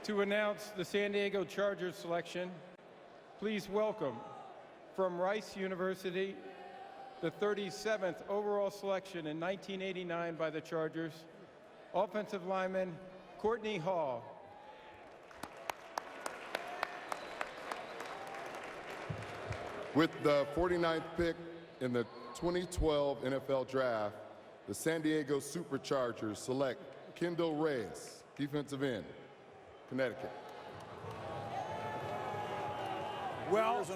To announce the San Diego Chargers selection, please welcome from Rice University, the 37th overall selection in 1989 by the Chargers, offensive lineman Courtney Hall. With the 49th pick in the 2012 NFL Draft, the San Diego Superchargers select Kendall Reyes, defensive end, Connecticut. Well,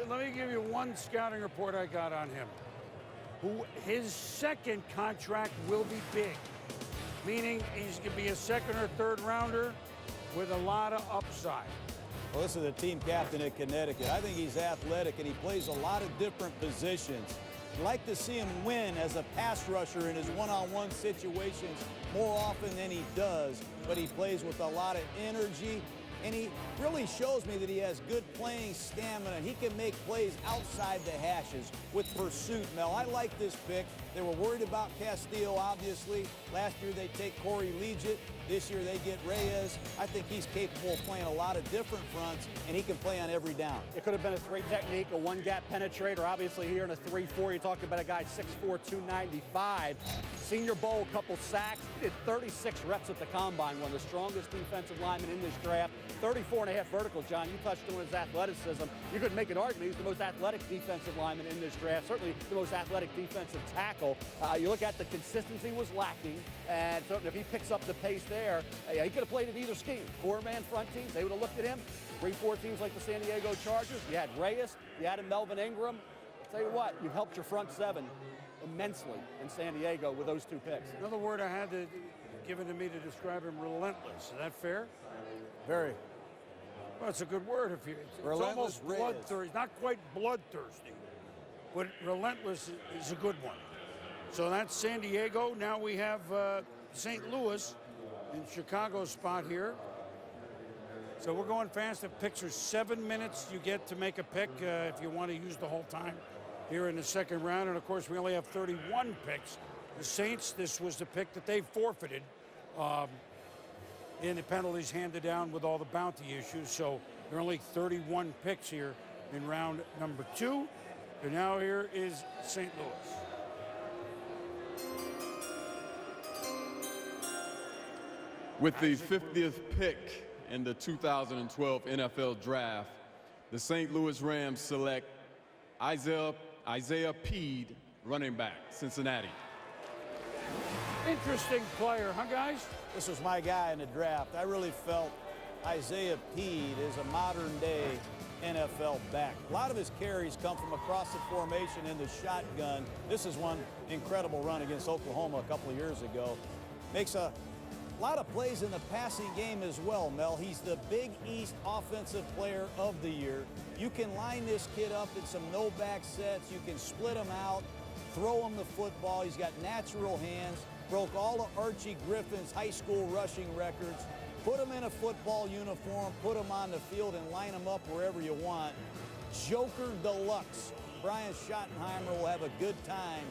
let me give you one scouting report I got on him. His second contract will be big, meaning he's going to be a second or third rounder with a lot of upside. Well, this is the team captain at Connecticut. I think he's athletic, and he plays a lot of different positions. I'd like to see him win as a pass rusher in his one-on-one situations more often than he does, but he plays with a lot of energy, and he really shows me that he has good playing stamina. He can make plays outside the hashes with pursuit, Mel. I like this pick. They were worried about Castillo, obviously. Last year they take Corey Liuget. This year they get Reyes. I think he's capable of playing a lot of different fronts, and he can play on every down. It could have been a three technique, a one-gap penetrator. Obviously here in a 3-4, you're talking about a guy 6'4", 295. Senior Bowl, couple sacks. He did 36 reps at the combine, one of the strongest defensive linemen in this draft. 34.5 verticals, John. You touched on his athleticism. You could make an argument he's the most athletic defensive lineman in this draft, certainly the most athletic defensive tackle. You look at the consistency was lacking, and so if he picks up the pace there, he could have played at either scheme. Four-man front teams, they would have looked at him. 3-4 teams like the San Diego Chargers. You had Reyes, you had Melvin Ingram. I'll tell you what, you've helped your front seven immensely in San Diego with those two picks. Another word I had given to me to describe him, relentless. Is that fair? Very. Well, it's a good word. It's Relentless almost bloodthirsty. Not quite bloodthirsty, but relentless is a good one. So that's San Diego. Now we have St. Louis in Chicago's spot here. So we're going fast. The picks are 7 minutes you get to make a pick if you want to use the whole time here in the second round. And, of course, we only have 31 picks. The Saints, this was the pick that they forfeited in the penalties handed down with all the bounty issues. So there are only 31 picks here in round number 2. And now here is St. Louis. With the 50th pick in the 2012 NFL Draft, the St. Louis Rams select Isaiah Pead, running back, Cincinnati. Interesting player, huh, guys? This was my guy in the draft. I really felt Isaiah Pead is a modern-day NFL back. A lot of his carries come from across the formation in the shotgun. This is one incredible run against Oklahoma a couple of years ago. Makes a lot of plays in the passing game as well, Mel. He's the Big East Offensive Player of the Year. You can line this kid up in some no-back sets. You can split him out, throw him the football. He's got natural hands. Broke all of Archie Griffin's high school rushing records. Put him in a football uniform, put him on the field, and line him up wherever you want. Joker Deluxe. Brian Schottenheimer will have a good time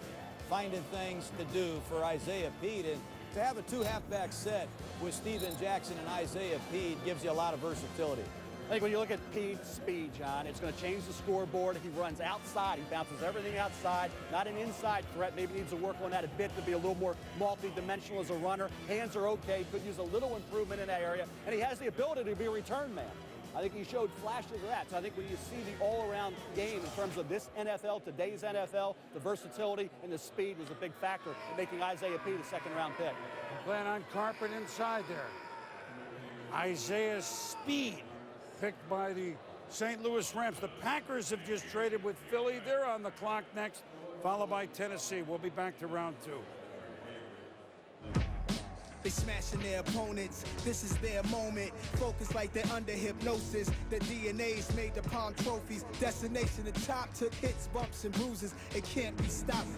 finding things to do for Isaiah Pead. And to have a two halfback set with Steven Jackson and Isaiah Pead gives you a lot of versatility. I think when you look at Pead's speed, John, it's going to change the scoreboard. He runs outside. He bounces everything outside. Not an inside threat. Maybe needs to work on that a bit to be a little more multi-dimensional as a runner. Hands are okay. Could use a little improvement in that area. And he has the ability to be a return man. I think he showed flashes of that. So I think when you see the all-around game in terms of this NFL, today's NFL, the versatility and the speed was a big factor in making Isaiah Pead a second-round pick. Playing on carpet inside there. Isaiah Speed, picked by the St. Louis Rams. The Packers have just traded with Philly. They're on the clock next, followed by Tennessee. We'll be back to round 2. They smashing their opponents, this is their moment. Focus like they're under hypnosis. Their DNA's made the palm trophies. Destination the top, took hits, bumps, and bruises. It can't be stopped.